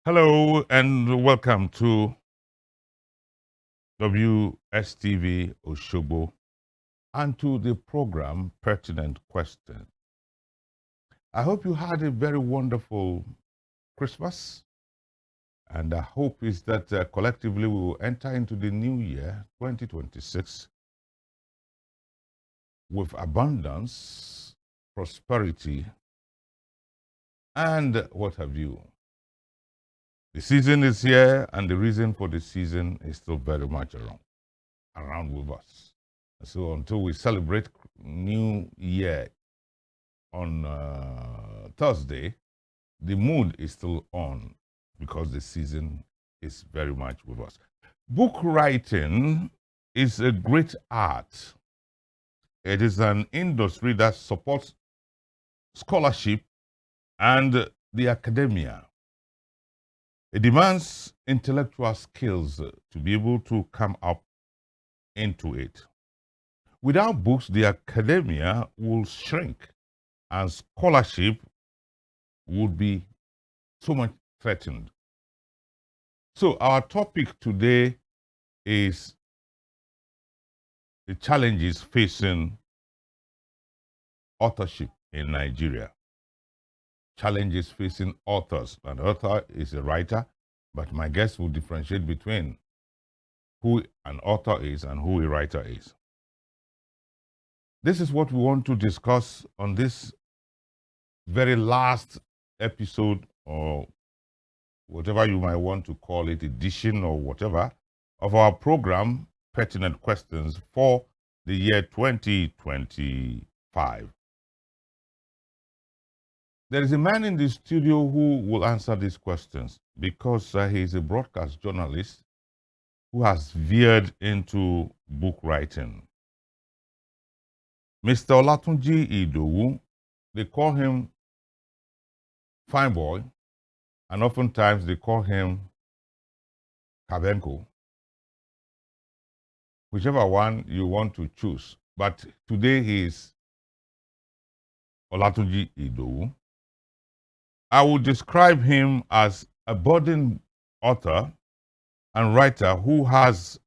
Hello and welcome to WSTV Oshobo and to the program Pertinent Qwuestion. I hope you had a very wonderful Christmas, and the hope is that collectively we will enter into the new year 2026 with abundance, prosperity, and what have you. The season is here, and the reason for the season is still very much around with us. So until we celebrate New Year on Thursday, the mood is still on because the season is very much with us. Book writing is a great art. It is an industry that supports scholarship and the academia. It demands intellectual skills to be able to come up into it. Without books, the academia will shrink and scholarship would be so much threatened. So our topic today is the challenges facing authorship in Nigeria. Challenges facing authors. An author is a writer, but my guest will differentiate between who an author is and who a writer is. This is what we want to discuss on this very last episode, or whatever you might want to call it, edition or whatever, of our program, Pertinent Questions, for the year 2025. There is a man in the studio who will answer these questions because he is a broadcast journalist who has veered into book writing. Mr. Olatunji Idowu, they call him Fine Boy, and oftentimes they call him Kabenko, whichever one you want to choose. But today he is Olatunji Idowu. I would describe him as a budding author and writer who has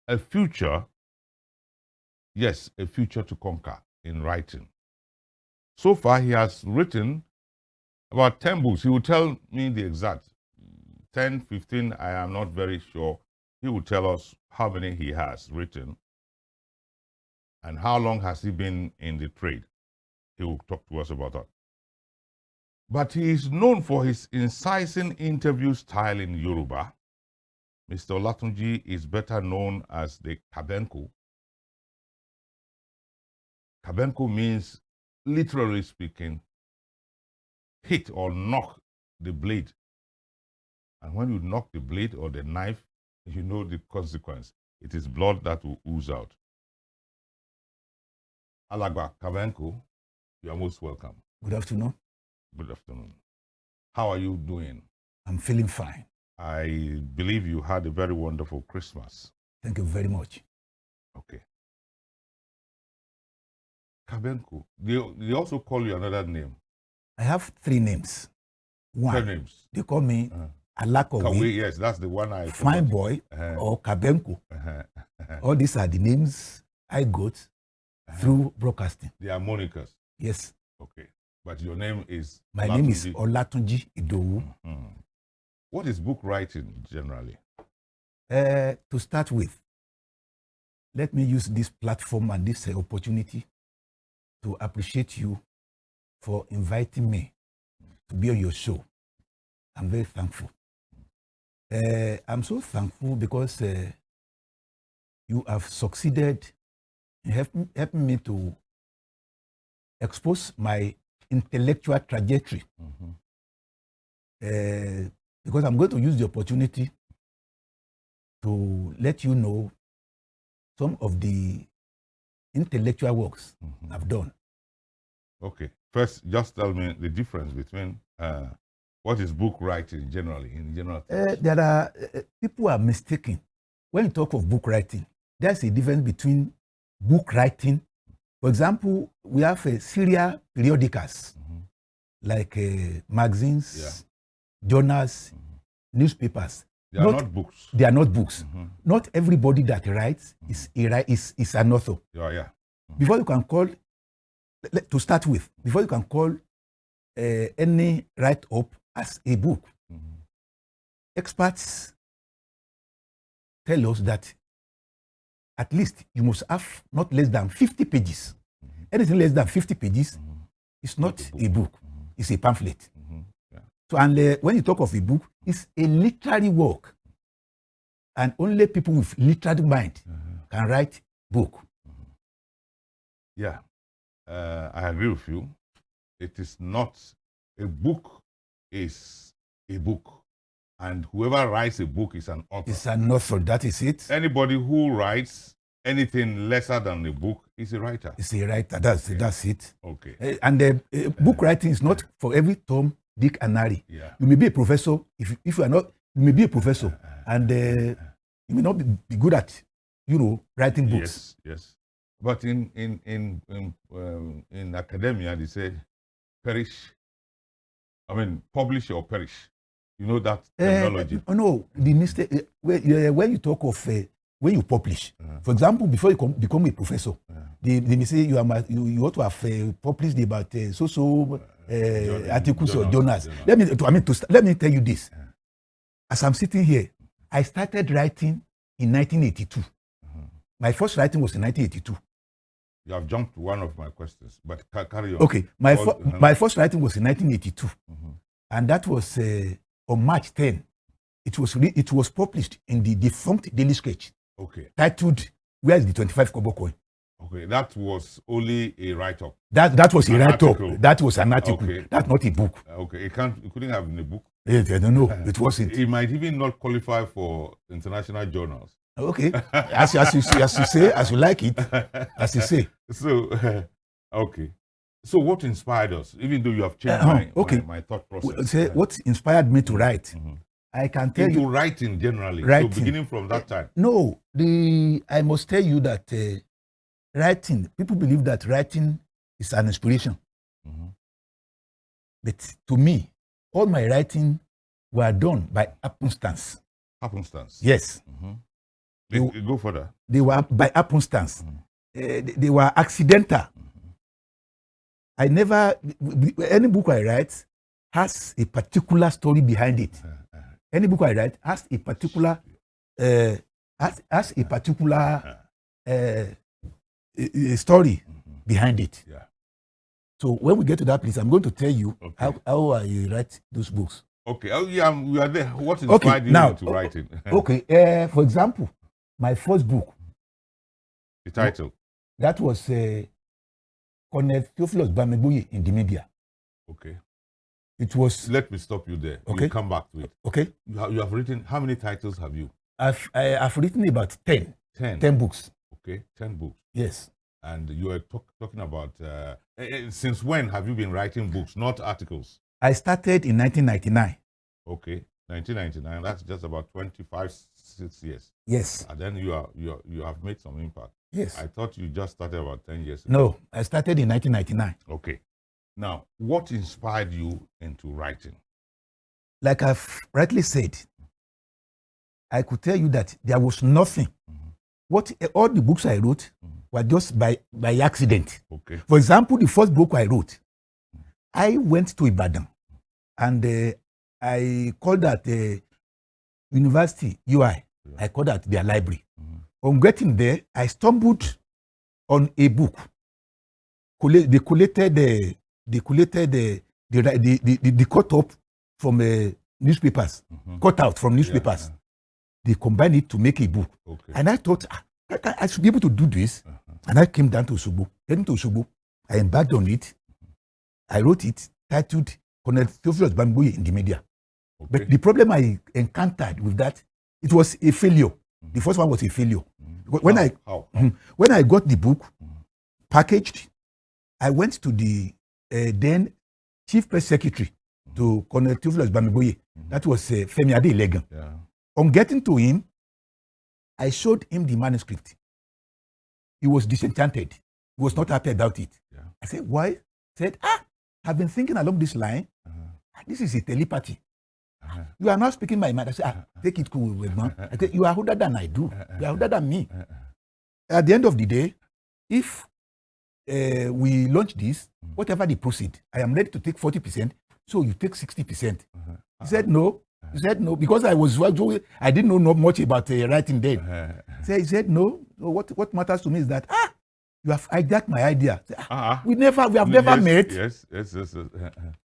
a future, yes, a future to conquer in writing. So far, he has written about 10 books. He will tell me the exact 10, 15, I am not very sure. He will tell us how many he has written and how long has he been in the trade. He will talk to us about that. But he is known for his incising interview style in Yoruba. Mr. Olatunji is better known as the Kabenko. Kabenko means, literally speaking, hit or knock the blade. And when you knock the blade or the knife, you know the consequence. It is blood that will ooze out. Alagba Kabenko, you are most welcome. Good afternoon. Good afternoon. How are you doing? I'm feeling fine. I believe you had a very wonderful Christmas. Thank you very much. Okay. Kabenko, they also call you another name. I have 3 names. One, 10 names. they call me Alakowe, Yes, that's the one I Fine Boy, or Kabenko. All these are the names I got through broadcasting. They are monikers. Yes. Okay. But your name is? My name is Olatunji Idowu. What is book writing generally? To start with, let me use this platform and this opportunity to appreciate you for inviting me to be on your show. I'm very thankful. I'm so thankful because you have succeeded in helping me to expose my intellectual trajectory. Because I'm going to use the opportunity to let you know some of the intellectual works I've done. Okay. First, just tell me the difference between what is book writing generally, in general terms. There are people are mistaken. When you talk of book writing, there's a difference between book writing. For example, we have serial periodicals, like magazines, journals, newspapers. They are not books. They are not books. Not everybody that writes is an author. Yeah. Before you can call, to start with, before you can call any write-up as a book, experts tell us that at least you must have not less than 50 pages. Anything less than 50 pages is not a book. It's a pamphlet. Yeah. So, and when you talk of a book, it's a literary work. And only people with literary mind can write book. Yeah, I agree with you. It is not, a book is a book. And whoever writes a book is an author. It's an author, that is it. Anybody who writes anything lesser than a book is a writer. It's a writer, that's it. Okay. And book writing is not for every Tom, Dick, and Harry. Yeah. You may be a professor. If you are not, you may be a professor. And you may not be good at, writing books. Yes. But in academia, they say publish or perish. You know that terminology? No, the mistake, when you talk of, when you publish, for example, before you become a professor, they may say you ought to have published about articles or journals. Let me tell you this. As I'm sitting here, I started writing in 1982. My first writing was in 1982. You have jumped to one of my questions, but carry on. Okay, my first writing was in 1982, and that was on March 10. It was published in the defunct Daily Sketch. Okay. Titled "Where is the 25 kobo coin?" Okay, that was only a write-up. That was a write-up. That was an article. Okay. That's not a book. Okay, it couldn't have been a book. I don't know. It wasn't. It might even not qualify for international journals. Okay, as you say, as you like it, as you say. So, okay. So, what inspired us? Even though you have changed my thought process. Say what inspired me to write. I can tell you. Into writing generally. Writing. So, beginning from that time. No, I must tell you that writing. People believe that writing is an inspiration, but to me, all my writing were done by happenstance. Happenstance. Yes. Go further. They were by happenstance. They were accidental. I never, any book I write has a particular story behind it. Any book I write has a particular, story behind it. Yeah. So when we get to that place, I'm going to tell you how I write those books. Okay. Oh yeah, we are there. What inspired you into writing? Okay. For example, my first book. The title. That was Colonel Theophilus Bamegboye in the media. Okay. It was. Let me stop you there. Okay. We'll come back to it. Okay. You have written, how many titles have you? I've written about 10. 10 books. Okay, 10 books. Yes. And you were talking about, since when have you been writing books, not articles? I started in 1999. Okay, 1999. That's just about 6 years. Yes. And then you have made some impact. Yes. I thought you just started about 10 years ago. No, I started in 1999. Okay. Now, what inspired you into writing? Like I've rightly said, I could tell you that there was nothing. All the books I wrote were just by accident. Okay. For example, the first book I wrote, I went to Ibadan and I called at the university UI. I called at their library. On getting there, I stumbled on a book. They collected the cut up from newspapers, cut out from newspapers. Yeah. They combined it to make a book. Okay. And I thought, I should be able to do this. And I came down to Osogbo. Getting to Osogbo, I embarked on it. I wrote it, titled Colonel Theophilus Bamegboye in the media. Okay. But the problem I encountered with that, it was a failure. The first one was a failure. When I got the book packaged, I went to the then chief press secretary to Colonel Theophilus Bamegboye. That was Femi Adelegan. Yeah. On getting to him, I showed him the manuscript. He was disenchanted. He was not happy about it. Yeah. I said, why? He said, I've been thinking along this line. This is a telepathy. You are not speaking my mind. I said, take it cool, man. I said, you are older than I do. You are older than me. At the end of the day, if we launch this, whatever the proceed, I am ready to take 40%, so you take 60%. He said no. He said no, because I didn't know much about writing then. He said no. What matters to me is that you have hijacked my idea. We have never met. Yes.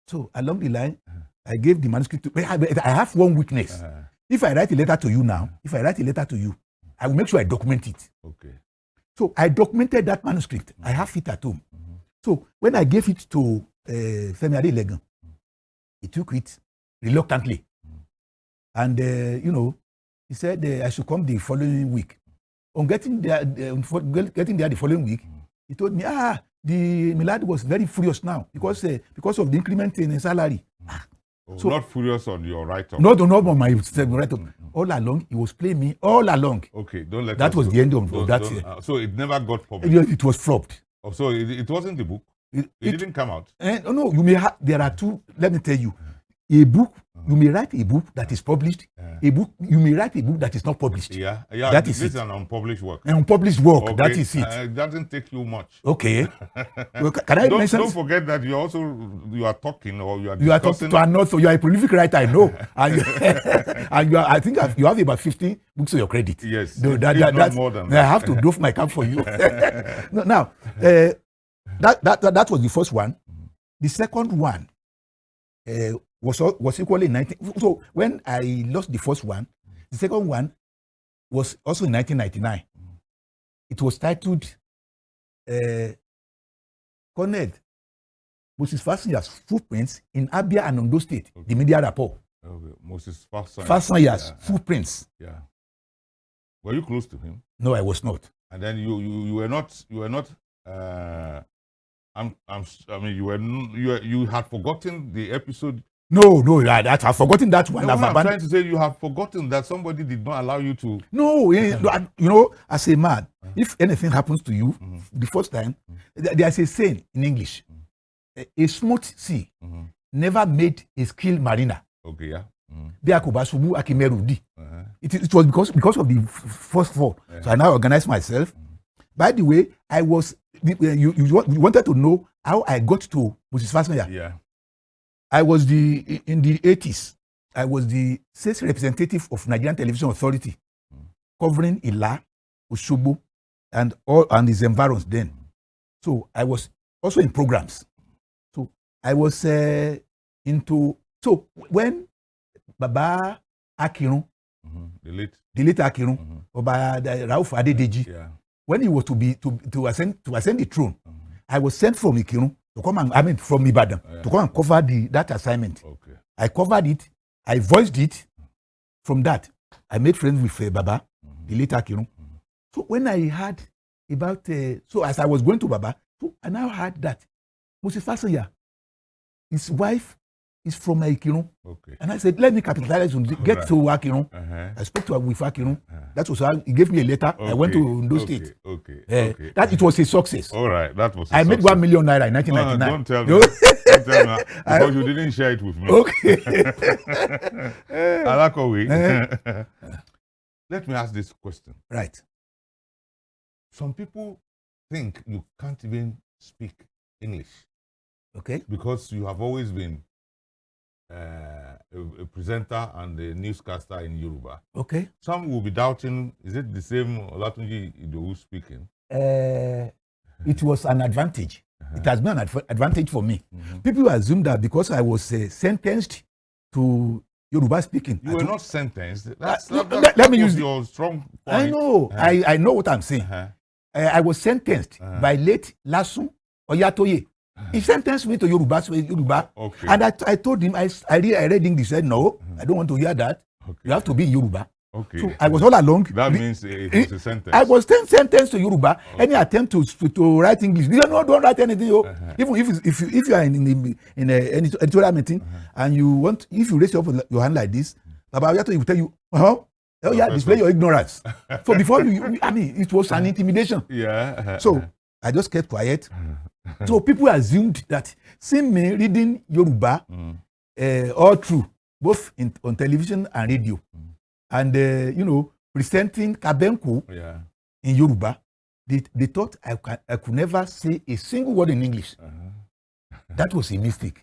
So along the line, I gave the manuscript to. I have one weakness. If I write a letter to you now, I will make sure I document it. Okay. So I documented that manuscript. I have it at home. So when I gave it to Femi Adelegan, he took it reluctantly. And, he said I should come the following week. On getting there the following week, he told me, the Milad was very furious now because of the increment in salary. So not furious on your write-up? Not on my write-up. All along, he was playing me all along. Okay, don't let that was the end of that. So it never got published? It was flopped. Oh, so it wasn't the book? It didn't come out? No, you may have, there are two, let me tell you. A book, you may write a book that is published. A book, you may write a book that is not published. Yeah. This is an unpublished work. An unpublished work, okay. That is it. It doesn't take you much. Okay. Well, can I mention? Don't forget that you are talking or you are discussing. You are talking to another. You are a prolific writer, I know. And I think you have about 50 books to your credit. Yes. That's more than that. I have to doff my cap for you. Now, that was the first one. The second one was equally in 19. So when I lost the first one, the second one was also in 1999. It was titled Connect Moses Fasanya's Footprints in Abia and Ondo State, the media rapport. Okay. Moses Fasanya's footprints. Yeah. Were you close to him? No, I was not. And then you were not. You had forgotten the episode. No, I've forgotten that one. No, I'm trying to say you have forgotten that somebody did not allow you to. No, as a man, if anything happens to you the first time, there's a saying in English: a smooth sea never made a skilled mariner. Okay, yeah. It was because of the first fall. So I now organized myself. By the way, I was. You wanted to know how I got to Moses Fasanya. Yeah. I was in the 80s. I was the sales representative of Nigerian Television Authority, covering Ila, Osogbo, and its environs then. So I was also in programs. So I was into. So when Baba Akirun, the late Akirun, Oba Rauf Adedeji, when he was to ascend the throne, I was sent from Ikirun to come and from Ibadan to come and cover that assignment. Okay. I covered it. I voiced it. From that, I made friends with Baba, the late Akirun. So when I heard about, so as I was going to Baba, so I now heard that Moses Fasanya, his wife is from Ikirun. Okay. And I said, let me capitalize on get to Akirun. I spoke to with Akirun. That was how he gave me a letter. Okay. I went to Ondo State. Okay. That it was a success. All right, that was. I made 1 million naira in 1999. Don't tell me. Don't tell me because you didn't share it with me. Okay. Alakowi. Let me ask this question. Right. Some people think you can't even speak English. Okay. Because you have always been a presenter and a newscaster in Yoruba. Okay. Some will be doubting, is it the same Olatunji Idowu speaking? It was an advantage. It has been an advantage for me. People assume that because I was sentenced to Yoruba speaking. You were not sentenced. Let me use your strong point. I know. I know what I'm saying. I was sentenced by late Lasun Oyatoye. He sentenced me to Yoruba. Okay. And I told him, I read English. He said, no, I don't want to hear that. Okay. You have to be in Yoruba. Okay. So I was all along. That means it was a sentence. I was sentenced to Yoruba. Okay. Any attempt to write English, don't write anything. Even if you are in an editorial meeting and you want, if you raise your hand like this, Baba Oyato will tell you, display your ignorance. So before it was an intimidation. Yeah. So I just kept quiet. So people assumed that seeing me reading Yoruba all through, both on television and radio, and presenting Kabenku in Yoruba. They thought I could never say a single word in English. That was a mistake.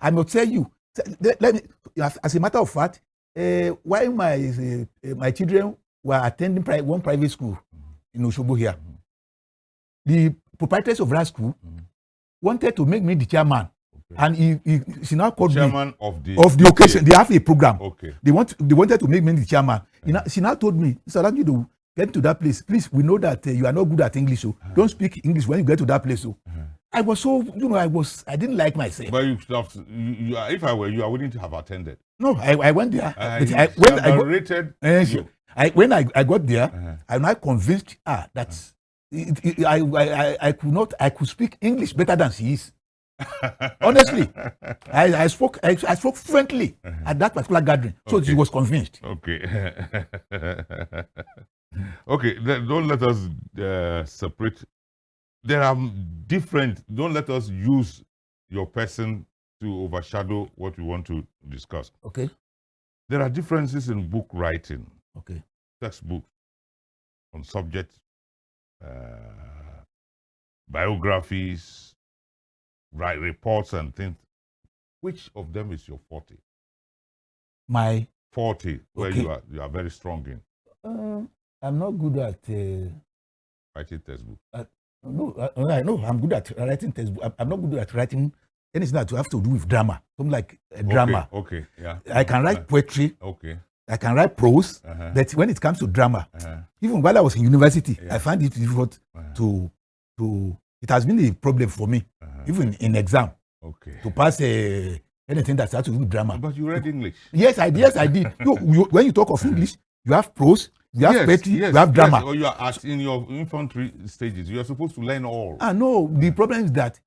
I must tell you, let me, as a matter of fact, while my children were attending one private school in Osogbo here, the proprietors of that school wanted to make me the chairman. And she now called chairman me of the occasion. They have a program. Okay. They wanted to make me the chairman. She now told me, Mr. Olatunji Idowu, get to that place. Please, we know that you are not good at English, so don't speak English when you get to that place. So I was so, I didn't like myself. But you should have, if I were you, I wouldn't have attended. No, I went there. When I got there, I now convinced her that I could speak English better than she is. Honestly, I spoke fluently at that particular gathering, so she was convinced. Okay. Okay, don't let us separate. There are different. Don't let us use your person to overshadow what we want to discuss. Okay. There are differences in book writing. Okay. Textbooks on subjects, biographies, write reports and things. Which of them is your forte? My forte, where you are very strong in. I'm not good at writing textbook. No, I'm good at writing textbook. I'm not good at writing anything that have to do with drama. Something like drama. Okay, yeah. I can write poetry. Okay. I can write prose. But when it comes to drama, even while I was in university, I find it difficult to. It has been a problem for me, even in exam, to pass anything that has to do with drama. But you read English. Yes, I did. When you talk of English, you have prose, you have poetry, you have drama. Or you are in your infantry stages. You are supposed to learn all. No, the problem is that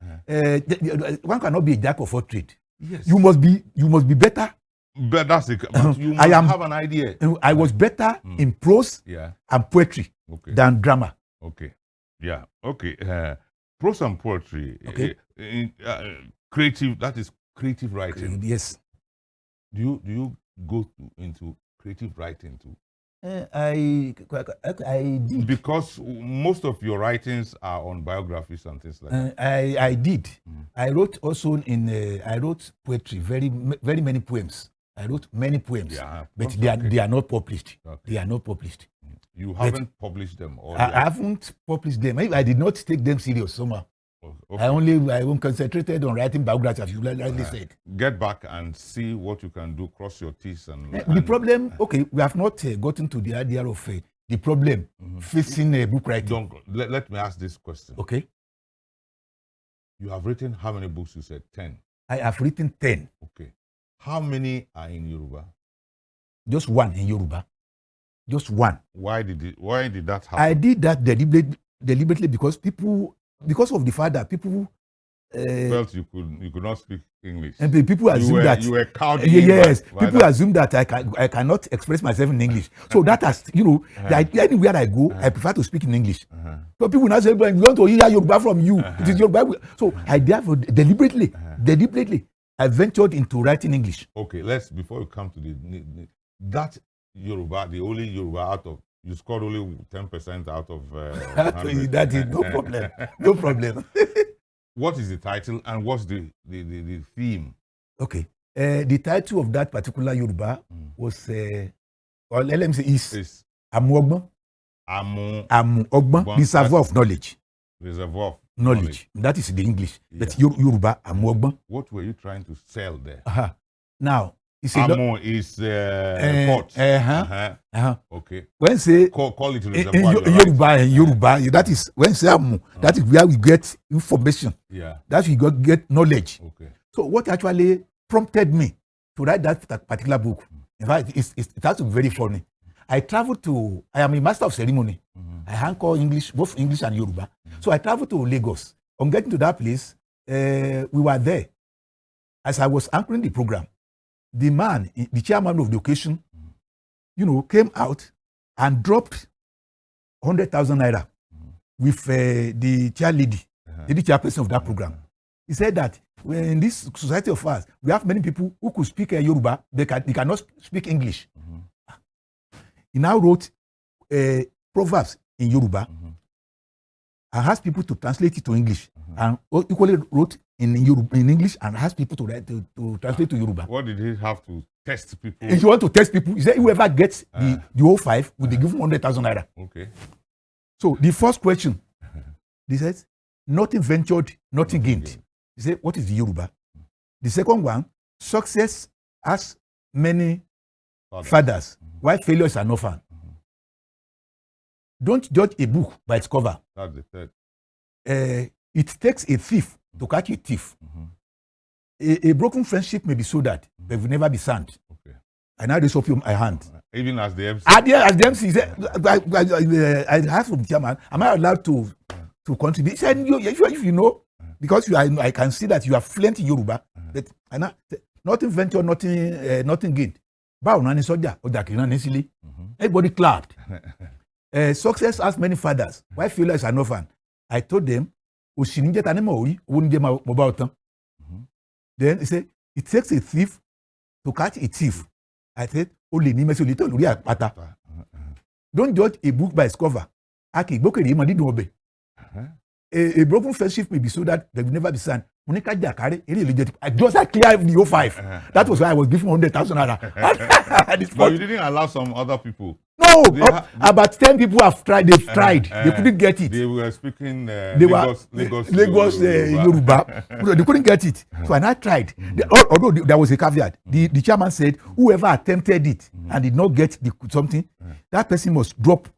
one cannot be a jack of all trades. Yes. You must be better. But that's it. But you must have an idea. I was better in prose and poetry than drama. Okay. Yeah. Okay. Prose and poetry. Okay. Creative. That is creative writing. Yes. Do you go into creative writing too? I did. Because most of your writings are on biographies and things like that. I did. I wrote also I wrote poetry, very many poems. I wrote many poems, but they are not published. Okay. They are not published. You haven't published them? Or I haven't published them. I did not take them serious somehow. Okay. I concentrated on writing biographies, as you rightly said. Get back and see what you can do, cross your teeth. The problem, we have not gotten to the idea of the problem facing book writing. Let me ask this question. Okay. You have written how many books? You said 10. I have written 10. Okay. How many are in Yoruba? Just one in Yoruba. Just one. Why did that happen? I did that deliberately because of the fact that people felt you could not speak English. And people assume that you were cowed. Yes, people assume that I cannot express myself in English. So that has anywhere I go, I prefer to speak in English. So people now say, "We want to hear Yoruba from you." It is Yoruba. So I therefore deliberately, I ventured into writing English. Okay, before you come to that Yoruba, the only Yoruba out of, you scored only 10% out of 100. That is no problem. No problem. What is the title and what's the theme? Okay. The title of that particular Yoruba was, or let me say, is Amu Ogbon. Amu Ogbon, reservoir of knowledge. Reservoir of knowledge. That is the English. That's Yoruba, Amu Ogbon. What were you trying to sell there? Now, Amu is pot. Okay. When say call it reservoir. In Yoruba, that is when say Amu. That is where we get information. Yeah. That we get knowledge. Okay. So what actually prompted me to write that particular book? In fact, it has to be very funny. I am a master of ceremony. I handle English, both English and Yoruba. So I traveled to Lagos. On getting to that place, we were there. As I was anchoring the program, the chairman of the occasion, came out and dropped 100,000 naira with the chair lady, the chairperson of that program. He said that in this society of ours, we have many people who could speak Yoruba, they cannot speak English. He now wrote proverbs in Yoruba and asked people to translate it to English, and equally wrote in English and asked people to translate to Yoruba. What did he have to test people? If you want to test people, he said whoever gets the whole 5 will be given 100,000 naira. Okay. So the first question, he says, nothing ventured, nothing gained. He said, what is the Yoruba? The second one, success has many fathers, while failure is an orphan. Don't judge a book by its cover. That's the third. It takes a thief to catch a thief. A broken friendship may be soldiered, but will never be sand. Okay. I now raise up my hand. Even as the MC? As the MC, he said, I asked from the chairman, am I allowed to contribute? He said, if you know, because I can see that you are fluent in Yoruba, but nothing venture, nothing gained. Everybody clapped. Success has many fathers. Why failure is an orphan? I told them, then he said, it takes a thief to catch a thief. I said, don't judge a book by its cover. A broken friendship may be so that there will never be sand. I just clear the 05. That was why I was given 100,000 naira. But you didn't allow some other people. No, about 10 people have tried. They've tried. They couldn't get it. They were speaking Lagos Yoruba. They couldn't get it. So I tried. Although there was a caveat. The chairman said, whoever attempted it and did not get something, that person must drop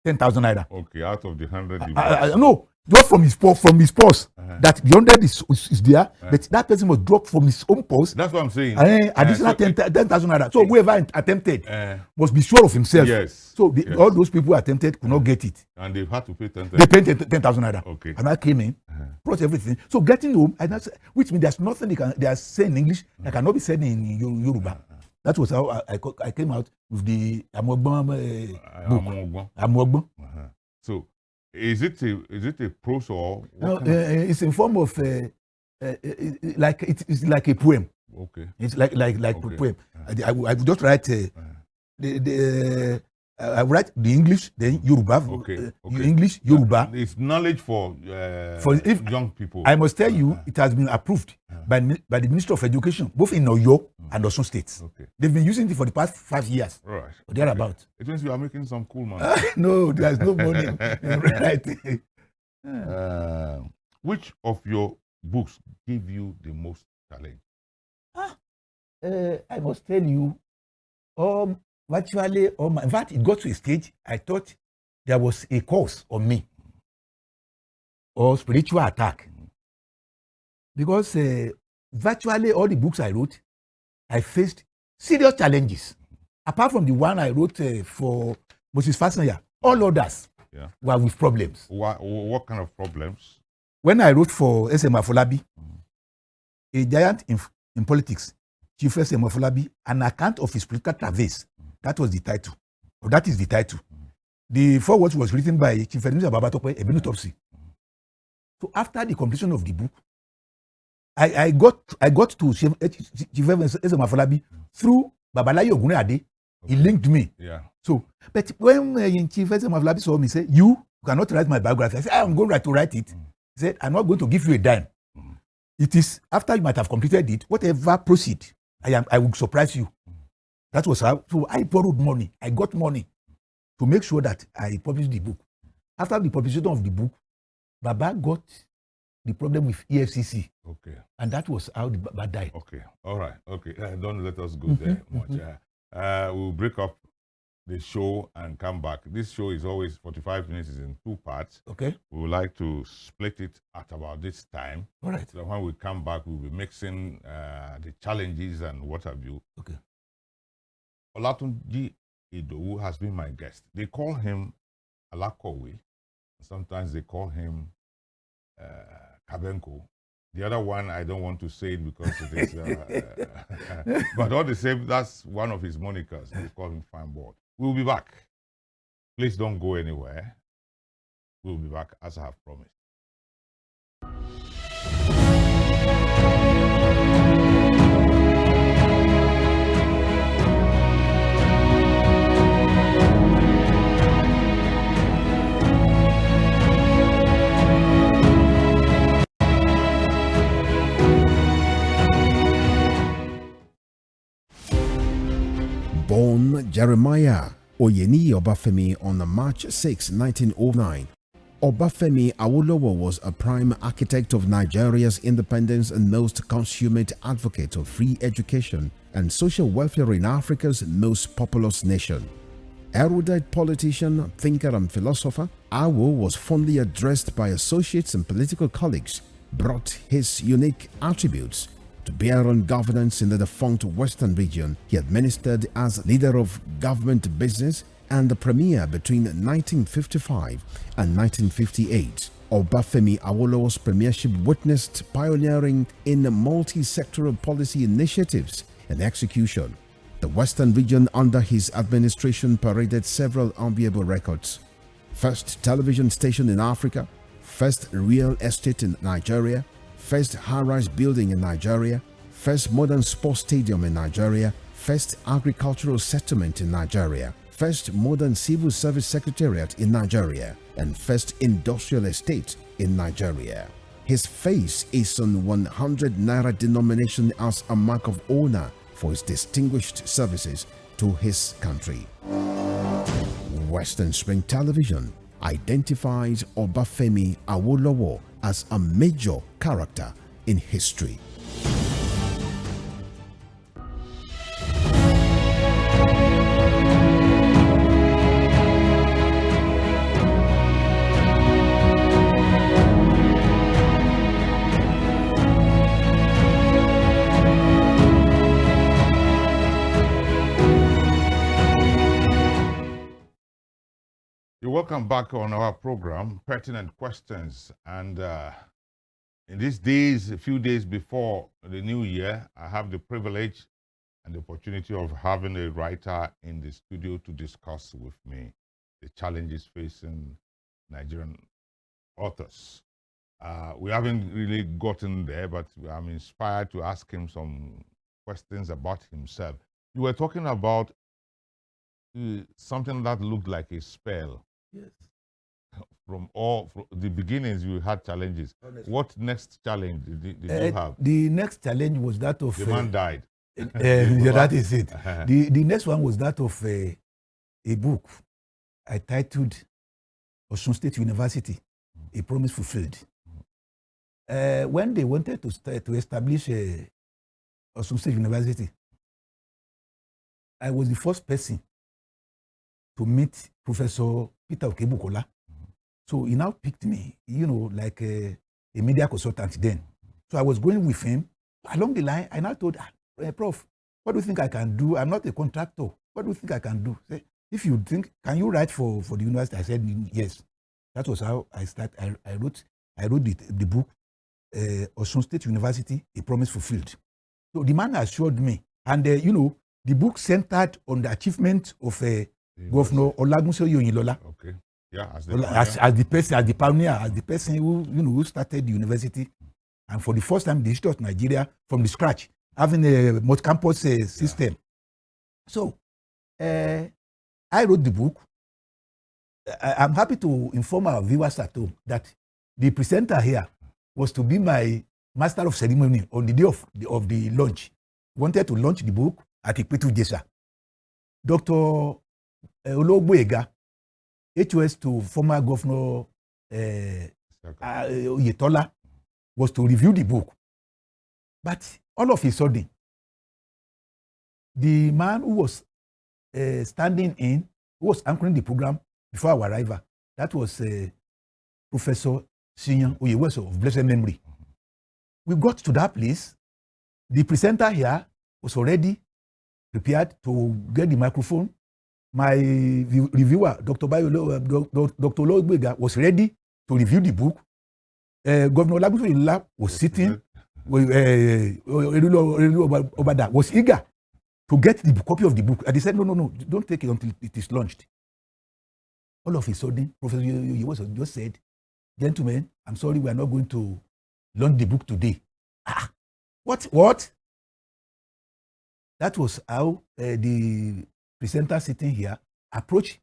10,000 naira. Okay, out of the 100. No. Drop from his purse. That the 100 is there, but that person must drop from his own purse. That's what I'm saying. Additional 10,000 naira. So whoever attempted must be sure of himself. Yes. So all those people who attempted could not get it. And they had to pay 10,000. They paid 10,000 naira. Okay. And I came in, brought everything. So getting home, which means there's nothing they are saying in English that cannot be said in Yoruba. That was how I came out with the Amogbon book. Amogbon. So is it a prose or no? It's in form of it's like a poem. Okay. It's like a poem. I would just write I write the English, then Yoruba. Okay. English, Yoruba. It's knowledge for young people. I must tell you, it has been approved by the Ministry of Education, both in Oyo and Osun states. Okay. They've been using it for the past 5 years. Right. Or thereabouts. It means you are making some cool money. No, there's no money in writing. Which of your books gave you the most challenge? I must tell you, virtually, in fact, it got to a stage I thought there was a curse on me or spiritual attack. Because virtually all the books I wrote, I faced serious challenges. Apart from the one I wrote for Moses Fasanya, all others were with problems. What kind of problems? When I wrote for S.M. Afolabi, a giant in politics, Chief S.M. Afolabi, an account of his political traverse, that was the title. Or that is the title. The foreword was written by Chief Edmund Babatope, a Benutopsy. So after the completion of the book, I got to Chief S.M. Afolabi through Babalayo Ogunade. He linked me. Yeah. So, but when Chief S.M. Afolabi saw me, say, you cannot write my biography. I said, I'm going to write it. He said, I'm not going to give you a dime. It is after you might have completed it, whatever proceed, I will surprise you. That was how. So I borrowed money. I got money to make sure that I published the book. After the publication of the book, Baba got the problem with EFCC. Okay. And that was how the Baba died. Okay. All right. Okay. Don't let us go there much. We'll break up the show and come back. This show is always 45 minutes, is in 2 parts. Okay. We would like to split it at about this time. All right. So when we come back, we'll be mixing the challenges and what have you. Okay. Olatunji Idowu has been my guest. They call him Alakowe. Sometimes they call him Kabenko. The other one, I don't want to say it because it is... but all the same, that's one of his monikers. They call him Fine Board. We'll be back. Please don't go anywhere. We'll be back as I have promised. Born Jeremiah Oyeni Obafemi on March 6, 1909, Obafemi Awolowo was a prime architect of Nigeria's independence and most consummate advocate of free education and social welfare in Africa's most populous nation. Erudite politician, thinker and philosopher, Awo was fondly addressed by associates and political colleagues, brought his unique attributes to bear on governance in the defunct Western region. He administered as leader of government business and the premier between 1955 and 1958. Obafemi Awolowo's premiership witnessed pioneering in multi-sectoral policy initiatives and execution. The Western region under his administration paraded several enviable records. First television station in Africa, first real estate in Nigeria, first high-rise building in Nigeria, first modern sports stadium in Nigeria, first agricultural settlement in Nigeria, first modern civil service secretariat in Nigeria, and first industrial estate in Nigeria. His face is on 100 naira denomination as a mark of honor for his distinguished services to his country. Western Spring Television identifies Obafemi Awolowo as a major character in history. Welcome back on our program, Pertinent Questions. And in these days, a few days before the new year, I have the privilege and the opportunity of having a writer in the studio to discuss with me the challenges facing Nigerian authors. We haven't really gotten there, but I'm inspired to ask him some questions about himself. You were talking about something that looked like a spell. Yes. From the beginnings, you had challenges. Honestly. What next challenge did you have? The next challenge was that of... The man died. Yeah, that is it. The next one was that of a book I titled Osun State University, A Promise Fulfilled. When they wanted to establish Osun State University, I was the first person to meet Professor Peter Okebukola. So he now picked me, like a media consultant then. So I was going with him. Along the line, I now told, Prof, what do you think I can do? I'm not a contractor. What do you think I can do? Say, if you think, can you write for the university? I said, yes. That was how I started. I wrote the book, Osun State University, A Promise Fulfilled. So the man assured me. And, the book centered on the achievement of Governor Olatunji Idowu. Okay. Yeah, as the person who started the university, and for the first time in the history of Nigeria from the scratch, having a multi-campus system. So I wrote the book. I'm happy to inform our viewers at home that the presenter here was to be my master of ceremony on the day of the launch. Wanted to launch the book at Ikpetu Jesa. Dr. Ologboyega, HOS to former Governor Oyetola, was to review the book. But all of a sudden, the man who was who was anchoring the program before our arrival, that was Professor Sinyan Oyeweso of blessed memory. We got to that place. The presenter here was already prepared to get the microphone. My reviewer, Dr. Ologboyega, was ready to review the book. Governor Olatunji Idowu was sitting. Obada was eager to get the copy of the book. And they said, no, don't take it until it is launched. All of a sudden, Professor Oyeweso just said, gentlemen, I'm sorry, we are not going to launch the book today. What? That was how the presenter sitting here approached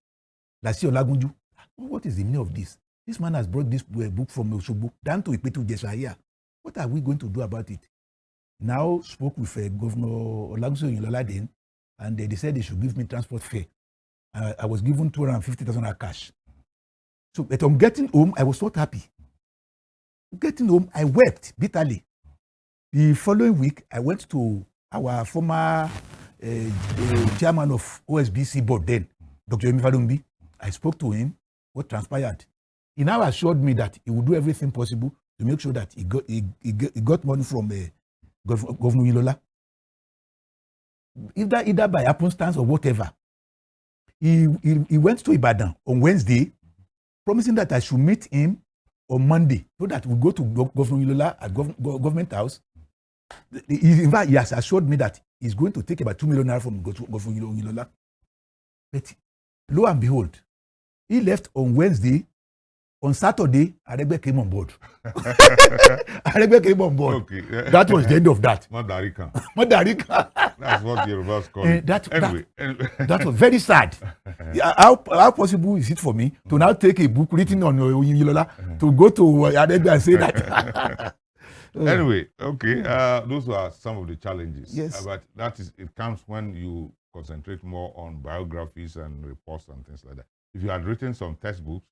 Lasi Olagunju. What is the meaning of this? This man has brought this book from Osogbo down to Ikpetu Jesa here. What are we going to do about it? Now spoke with Governor Olatunji Idowu then and they said they should give me transport fare. I was given 250,000 cash. So, but on getting home, I was not happy. Getting home, I wept bitterly. The following week, I went to our former chairman of OSBC board then, Dr. Yemi Fadumbi. I spoke to him. What transpired? He now assured me that he would do everything possible to make sure that he got money from Governor Ilola. Either by happenstance or whatever. He went to Ibadan on Wednesday, promising that I should meet him on Monday so that we go to Governor Ilola at government house. In fact, he has assured me that he's going to take about 2 million naira from Governor Ilola. But lo and behold, he left on Wednesday. On Saturday, Aregbe came on board. Aregbe came on board. Okay. That was the end of that. Madarika. Madarika. That's what the Yorubas call it. That was very sad. How possible is it for me to now take a book written on Yilola to go to Aregbe and say that? Anyway, okay. Those are some of the challenges. Yes. But it comes when you concentrate more on biographies and reports and things like that. If you had written some textbooks,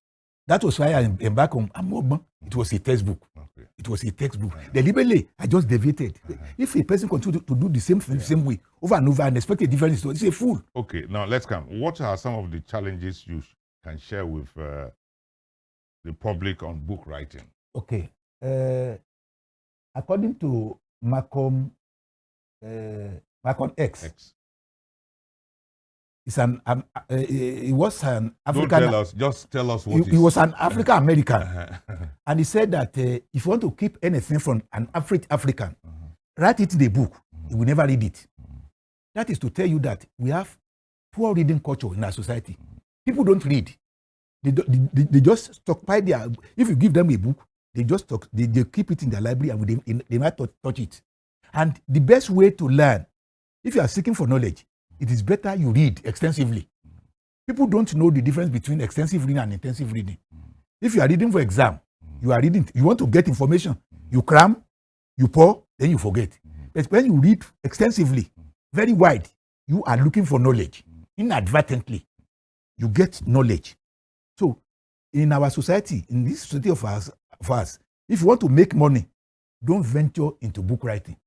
that was why I embarked on Amogban. It was a textbook. Okay. It was a textbook. Deliberately, I just deviated. If a person continues to do the same way over and over and expect a different story, it's a fool. Okay, now let's come. What are some of the challenges you can share with the public on book writing? Okay. According to Malcolm X. He was an African. Don't tell us, just tell us what he was an African American. And he said that if you want to keep anything from an African, write it in the book. You will never read it. That is to tell you that we have poor reading culture in our society. People don't read. They just stockpile their. If you give them a book, they just they keep it in their library and they might touch it. And the best way to learn, if you are seeking for knowledge, it is better you read extensively. People don't know the difference between extensive reading and intensive reading. If you are reading for exam, you are reading, you want to get information, you cram, you pour, then you forget. But when you read extensively, very wide, you are looking for knowledge. Inadvertently, you get knowledge. So, in our society, in this society of us, if you want to make money, don't venture into book writing.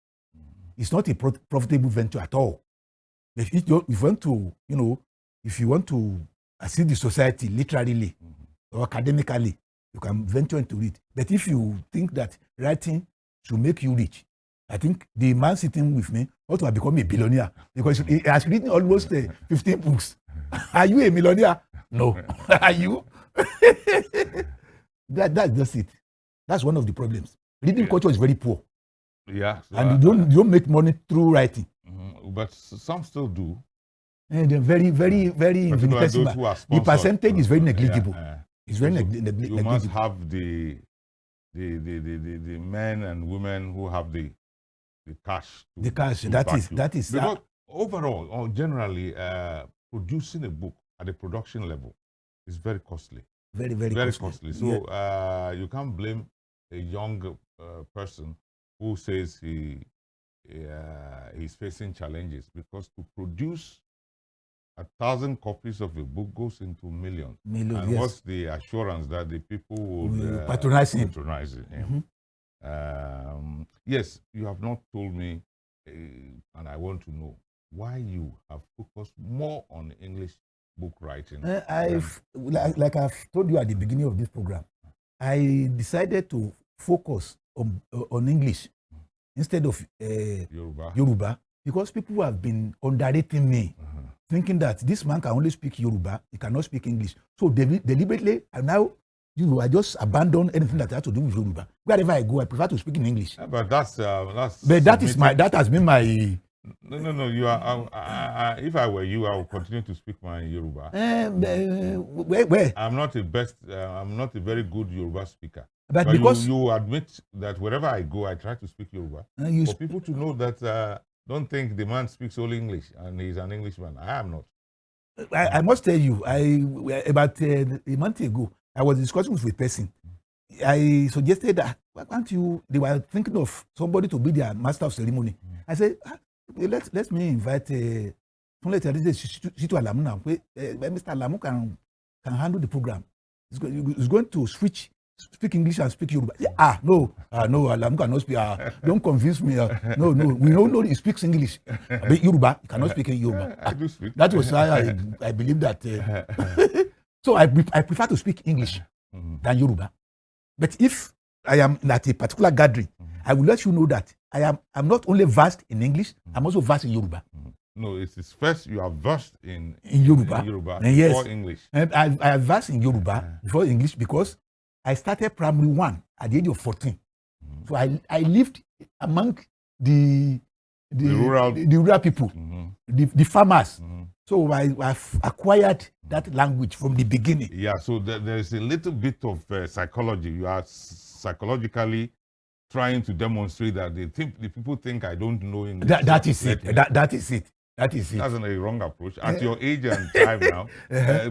It's not a profitable venture at all. If you want to, if you want to assist the society literally or academically, you can venture into it. But if you think that writing should make you rich, I think the man sitting with me ought to have become a billionaire because he has written almost 15 books. Are you a millionaire? No. Are you? That's just it. That's one of the problems. Reading culture is very poor. Yeah. So and you don't make money through writing. But some still do. And they're very, very, very infinitesimal. The percentage is very negligible. It's very negligible. You must have the men and women who have the cash. The cash. That is. Because overall, or generally, producing a book at a production level is very costly. Very, very costly. So you can't blame a young person who says he's facing challenges, because to produce 1,000 copies of a book goes into millions. And yes. What's the assurance that the people will patronize him? Yes, you have not told me, and I want to know why you have focused more on English book writing. Like I've told you at the beginning of this program, I decided to focus on English instead of Yoruba, because people have been underrating me, thinking that this man can only speak Yoruba, he cannot speak English. So deliberately, and now, I just abandon anything that has to do with Yoruba. Wherever I go, I prefer to speak in English. Yeah, but that has been my. No. You are. If I were you, I would continue to speak my Yoruba. Where? I'm not a very good Yoruba speaker. But because you admit that wherever I go, I try to speak Yoruba. For people to know that, don't think the man speaks only English and he's an Englishman. I am not. I must tell you, about a month ago, I was discussing with a person. I suggested that, why can't you? They were thinking of somebody to be their master of ceremony. I said, let me invite later they say Alamu now. Mr. Alamu can handle the program. He's going to speak English and speak Yoruba. No, Alamu cannot speak. Don't convince me. No, we don't know he speaks English. But Yoruba, he cannot speak in Yoruba. I do speak. That was why I believe that. So I prefer to speak English than Yoruba. But if I am at a particular gathering, I will let you know that I'm not only versed in English, I'm also versed in Yoruba. No, it is first you are versed in Yoruba, before yes. English. And I versed in Yoruba before English because I started primary 1 at the age of 14. So I lived among the rural people, the farmers. So I acquired that language from the beginning. Yeah, so there is a little bit of psychology. You are psychologically trying to demonstrate that the people think I don't know English. That is it. That is it. That's a wrong approach. At your age and time now,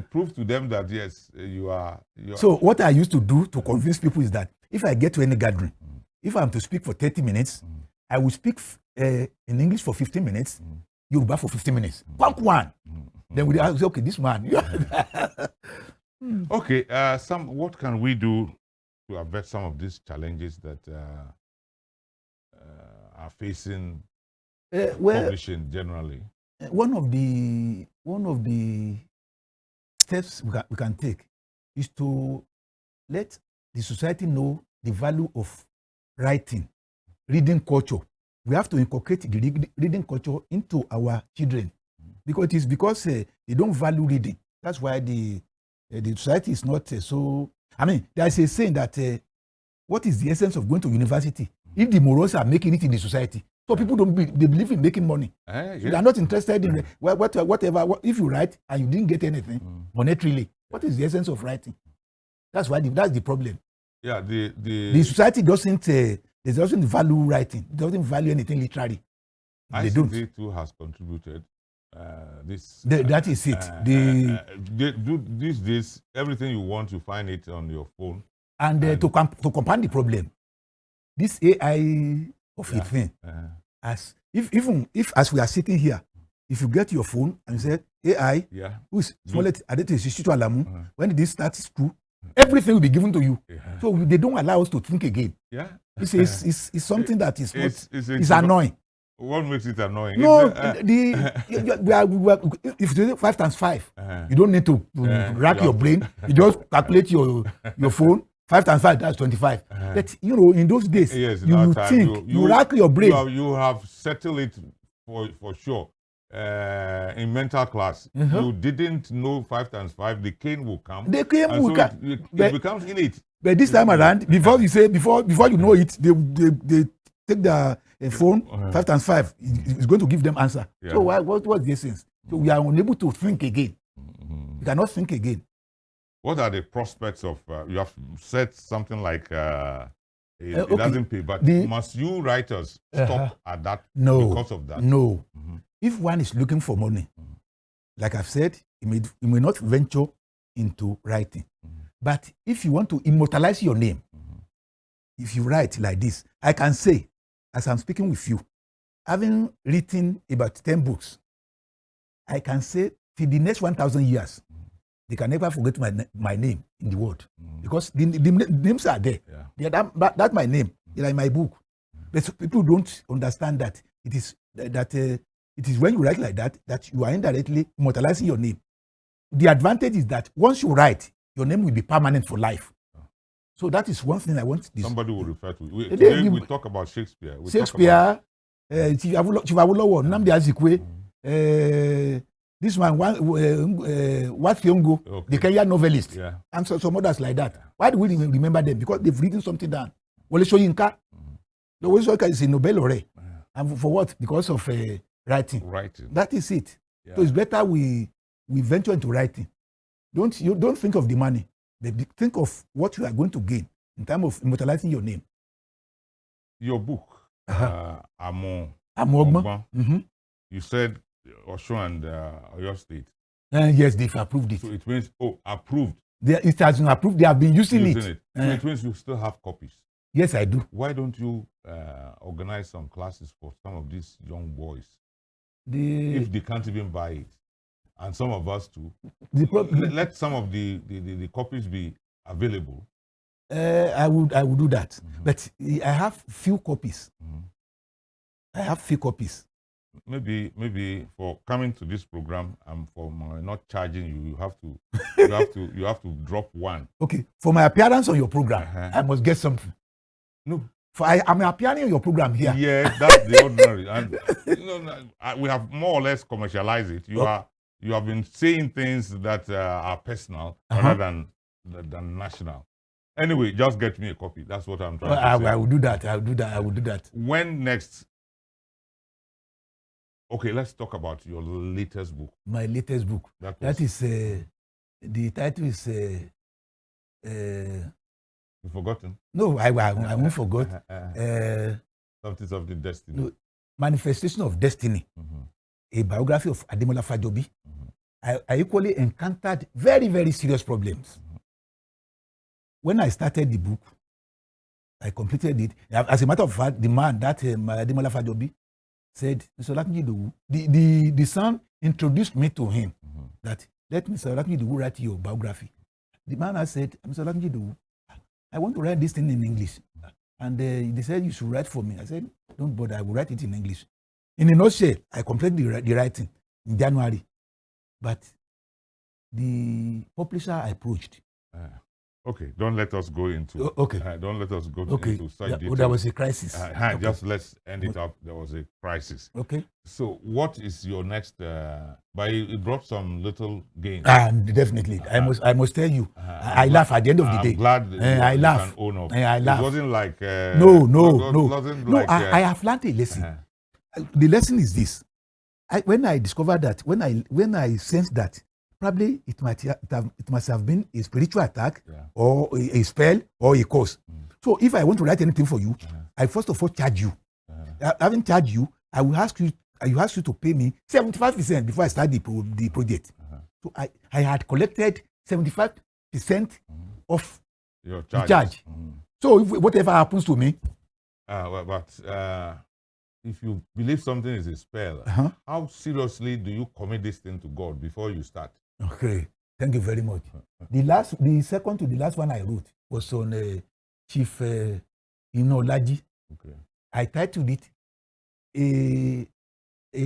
prove to them that yes, you are. So what I used to do to convince people is that if I get to any gathering, if I'm to speak for 30 minutes, I will speak in English for 15 minutes, Yoruba for 15 minutes. One. Then we say, okay, this man. Okay, what can we do to avert some of these challenges that are facing publishing generally? One of the steps we can take is to let the society know the value of writing, reading culture. We have to inculcate the reading culture into our children because they don't value reading. That's why the society is not so. I mean, there is a saying that what is the essence of going to university if the morals are making it in the society? So people they believe in making money. So they are not interested in whatever. If you write and you didn't get anything monetarily, what is the essence of writing? That's the problem. Yeah, the society doesn't value writing. It doesn't value anything literary. They don't. ICT too has contributed. That is it. These days, everything you want, you find it on your phone. And to compound the problem, this AI of a thing, as as we are sitting here, if you get your phone and you say AI, who is Alamu, when this starts school, everything will be given to you. So they don't allow us to think again. Yeah, it's something that is it's annoying. What makes it annoying? No, if you do 5 times 5, you don't need to rack your brain. You just calculate your phone. 5 times 5, that's 25. But in those days, you think, you rack your brain. You have settled it for sure. In mental class, you didn't know 5 times 5. The cane will come. The cane will come. It becomes innate. But this time around, before you know it, they take the phone. 5 times 5 is going to give them answer. So what's the essence? So we are unable to think again. We cannot think again. What are the prospects of? You have said something like it doesn't pay, but must you writers stop at that because of that? No. If one is looking for money, like I've said, you may not venture into writing. But if you want to immortalize your name, if you write like this, I can say, as I'm speaking with you, having written about 10 books, I can say till the next 1,000 years, they can never forget my name in the world because the names are there. That's my name. They're in my book. But people don't understand that it is when you write like that you are indirectly immortalizing your name. The advantage is that once you write, your name will be permanent for life. So that is one thing I want. Somebody will refer to. Today we talk about Shakespeare. Chief Awolowo, Nnamdi Azikiwe, this man, Wathiongo, the Kenyan novelist, and some others like that. Why do we remember them? Because they've written something down. Wole Soyinka, the Wole Soyinka is a Nobel laureate. And for what? Because of writing. That is it. So it's better we venture into writing. Don't think of the money, but think of what you are going to gain in terms of immortalizing your name. Your book, Amo. You said Qwuestion and Oyo State. Yes, they've approved it. So it means, approved. It has been approved. They have been using it. So it means you still have copies. Yes, I do. Why don't you organize some classes for some of these young boys if they can't even buy it, and some of us too, let some of the copies be available. I would do that, but I have few copies. I have few copies. Maybe for coming to this program and for my not charging you, you have to drop one. Okay, for my appearance on your program, I must get something. No, I'm appearing on your program here. Yeah, that's the ordinary, and we have more or less commercialized it. You have been saying things that are personal rather than national. Anyway, just get me a copy. That's what I'm trying to say. I will do that. I will do that. When next? Okay, let's talk about your latest book. My latest book. That is the title is. You've forgotten? No, I won't forget. Something Destiny. No, Manifestation of Destiny. A biography of Ademola Fajobi. I equally encountered very, very serious problems. When I started the book, I completed it. As a matter of fact, the man that Ademola Fajobi said, Mr. Olatunji Idowu, the son introduced me to him that let Mr. Olatunji Idowu write your biography. The man has said, Mr. Olatunji Idowu, I want to write this thing in English. And they said you should write for me. I said, don't bother, I will write it in English. In a nutshell, I completed the writing in January. But the publisher I approached. Okay, don't let us go into. Don't let us go into such details. There was a crisis. Just let's end it up. There was a crisis. Okay. So, what is your next? But it brought some little gains. Definitely, I must tell you, I laugh at the end of the day. I'm glad I laugh. I laugh. It wasn't like no. I have learned a lesson. The lesson is this: when I discovered that, when I sensed that, probably it must have been a spiritual attack or a spell or a curse. So if I want to write anything for you, I first of all charge you. Having charged you, I will ask you to pay me 75% before I start the project. So I had collected 75% of your charge. So if whatever happens to me. If you believe something is a spell, how seriously do you commit this thing to God before you start? Okay, thank you very much. The second to the last one I wrote was on Chief Olatunji. Okay. I titled it a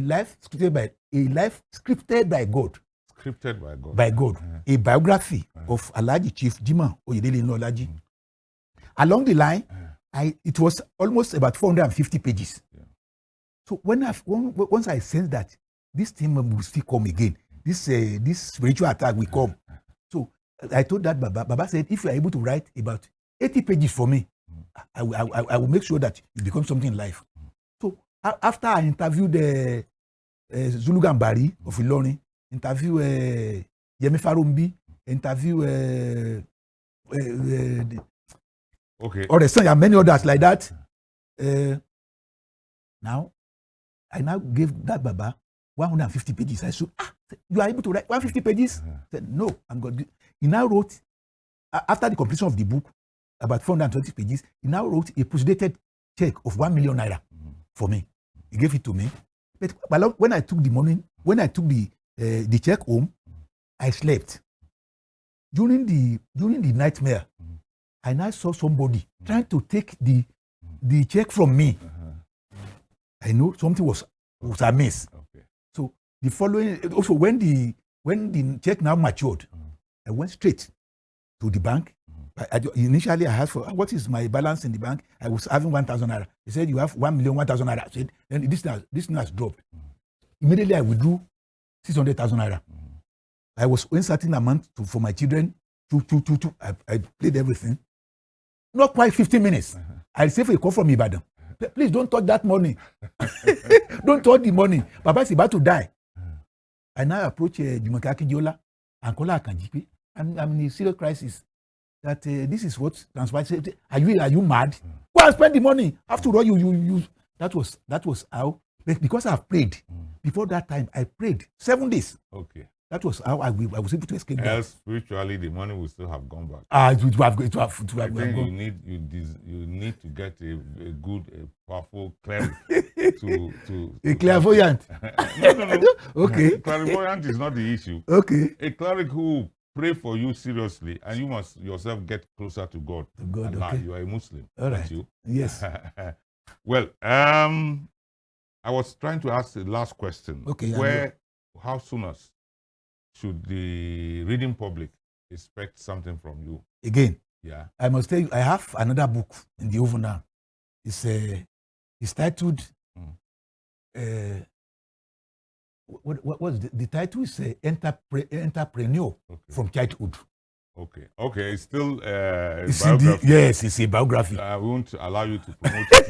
life scripted by God. Scripted by God. By God. A biography of Alhaji Chief Jimoh Oyedele Olatunji. Along the line, it was almost about 450 pages. Yeah. So once I sensed that this thing will still come again, this spiritual attack will come. So I told that Baba said, if you are able to write about 80 pages for me, I will make sure that you become something in life. So after I interviewed Zulu Gambari of Ilorin, interview Yemi Farumbi, interview or and many others like that. Now, I now gave that Baba 150 pages. I said, you are able to write 150 pages? I said, no, I'm good. He now wrote, after the completion of the book, about 420 pages, he now wrote a postdated check of 1 million naira for me. He gave it to me. But when I took the check home, I slept. During the nightmare, I now saw somebody trying to take the check from me. I know something was amiss. Okay. So the following, also when the check now matured, I went straight to the bank. Initially, I asked for what is my balance in the bank. I was having 1,000 naira. He said, you have 1,001,000 naira. I said, then this thing has dropped. Immediately, I withdrew 600,000 naira. I was inserting amount for my children. I played everything. Not quite 15 minutes. I received a call from Ibadan. Please don't touch that money. Don't touch the money. Baba is about to die. I now approach Jumoke Akindiola and Kola Akanji. I'm in a serious crisis. That this is what transpired. Are you mad? Go and spend the money. After all, you. That was how. Because I've prayed. Before that time, I prayed 7 days. Okay. That was how I was able to escape that. Else, spiritually, the money will still have gone back. It would have I gone. think you need to get a powerful cleric to A clairvoyant. No. Okay. Clairvoyant is not the issue. Okay. A cleric who will pray for you seriously, and you must yourself get closer to God. To God, Allah, okay. you are a Muslim. All aren't right. you? Yes. Well, I was trying to ask the last question. Okay. How soon should the reading public expect something from you? Again, Yeah. I must tell you, I have another book in the oven now. It's titled. What's the title? Is Entrepreneur from Childhood. Okay. It's still a It's biography. yes, it's a biography. I won't allow you to promote it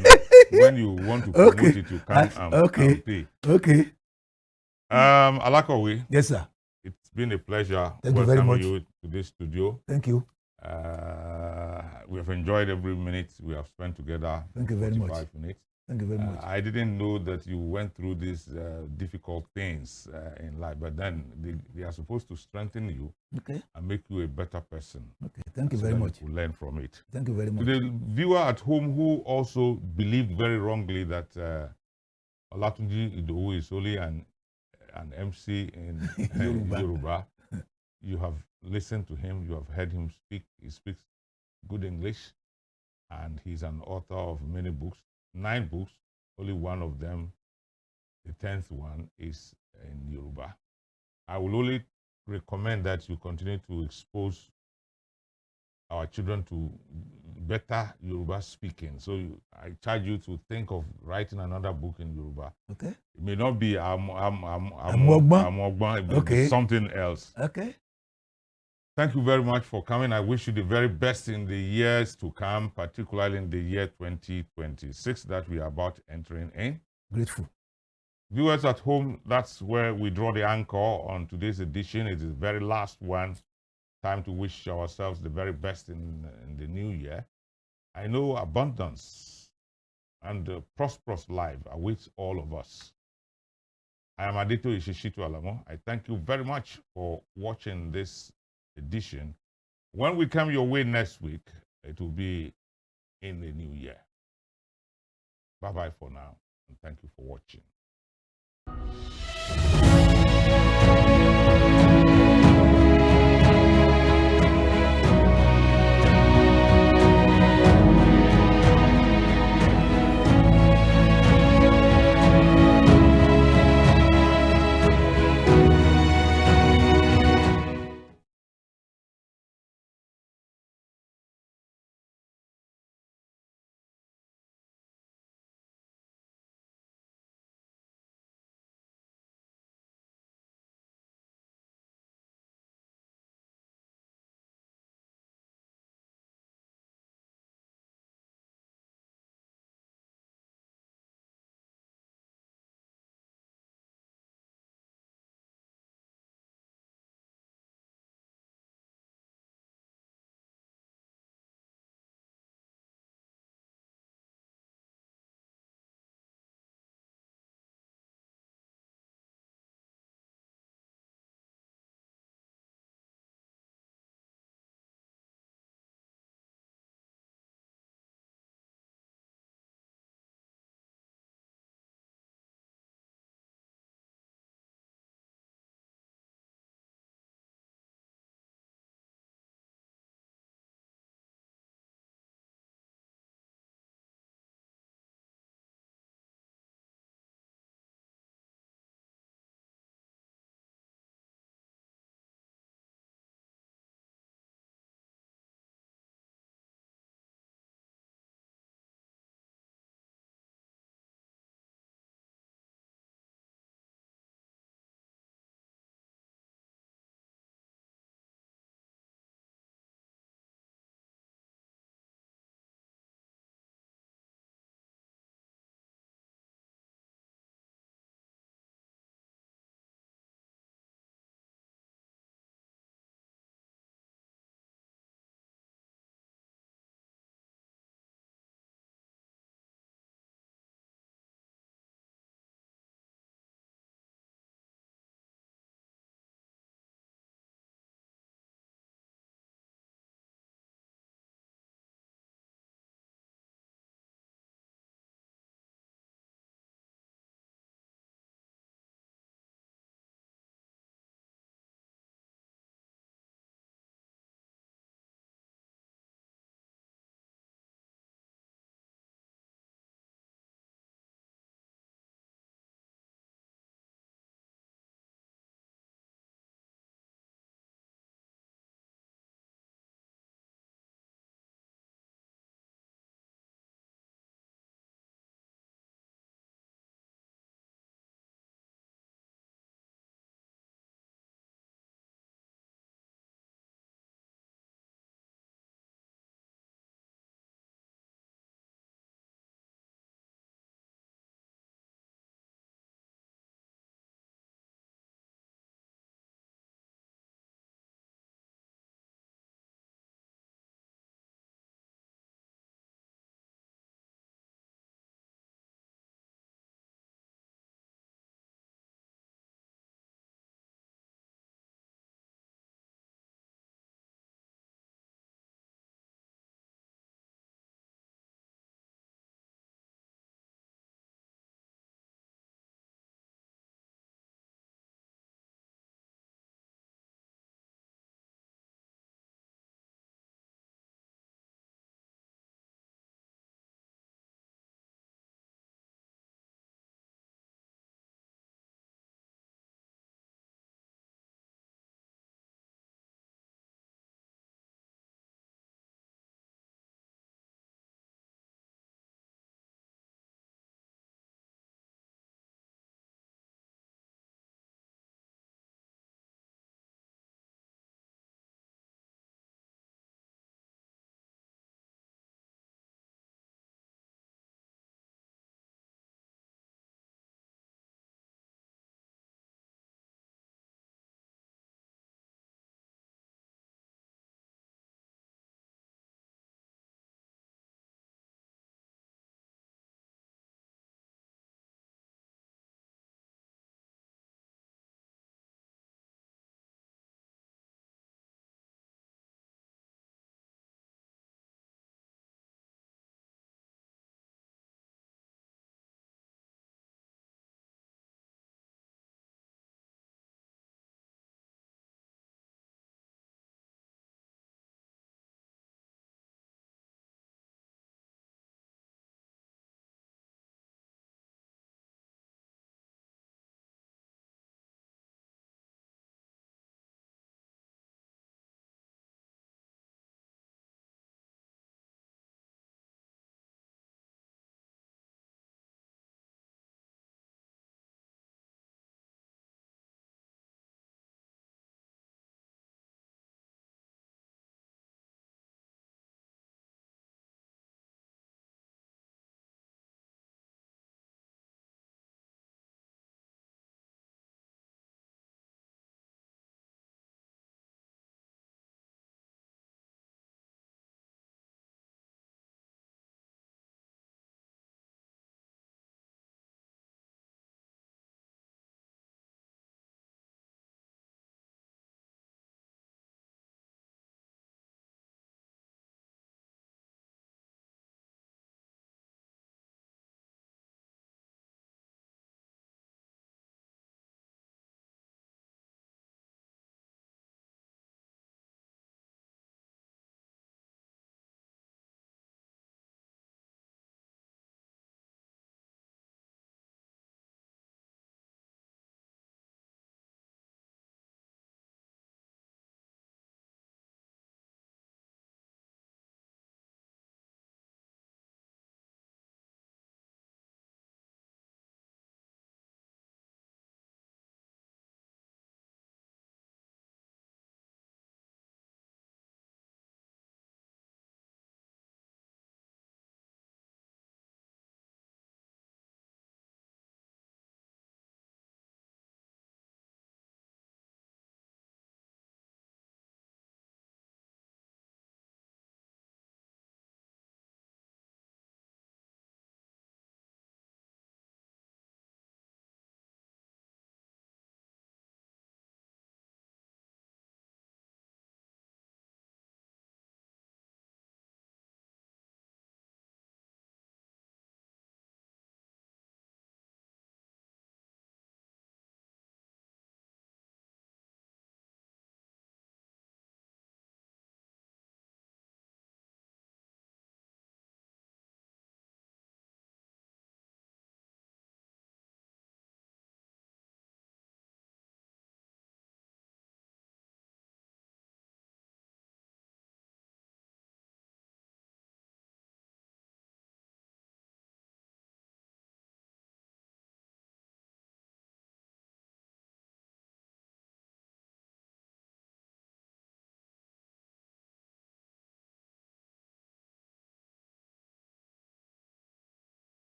now. When you want to promote it, you can and pay. Okay. Alakowe, Yes, sir. it's been a pleasure Thank you very much. you to this studio. Thank you. We have enjoyed every minute we have spent together. Thank you very much. 45 minutes. Thank you very much. I didn't know that you went through these difficult things in life, but then they are supposed to strengthen you and make you a better person. Okay, thank you very much. You learn from it. Thank you very much. To the viewer at home who also believed very wrongly that Olatunji Idowu is only an MC in Yoruba, you have listened to him, you have heard him speak. He speaks good English, and he's an author of many books. 9 books, only one of them, the 10th one, is in Yoruba. I will only recommend that you continue to expose our children to better Yoruba speaking. So I charge you to think of writing another book in Yoruba. Okay. It may not be Okay. something else. Okay. Thank you very much for coming. I wish you the very best in the years to come, particularly in the year 2026 that we are about entering in. Grateful. Viewers at home, that's where we draw the anchor on today's edition. It is the very last one. Time to wish ourselves the very best in the new year. I know abundance and a prosperous life awaits all of us. I am Adeto Ishishitu Alamo. I thank you very much for watching this edition. When we come your way next week, it will be in the new year. Bye-bye for now, and thank you for watching.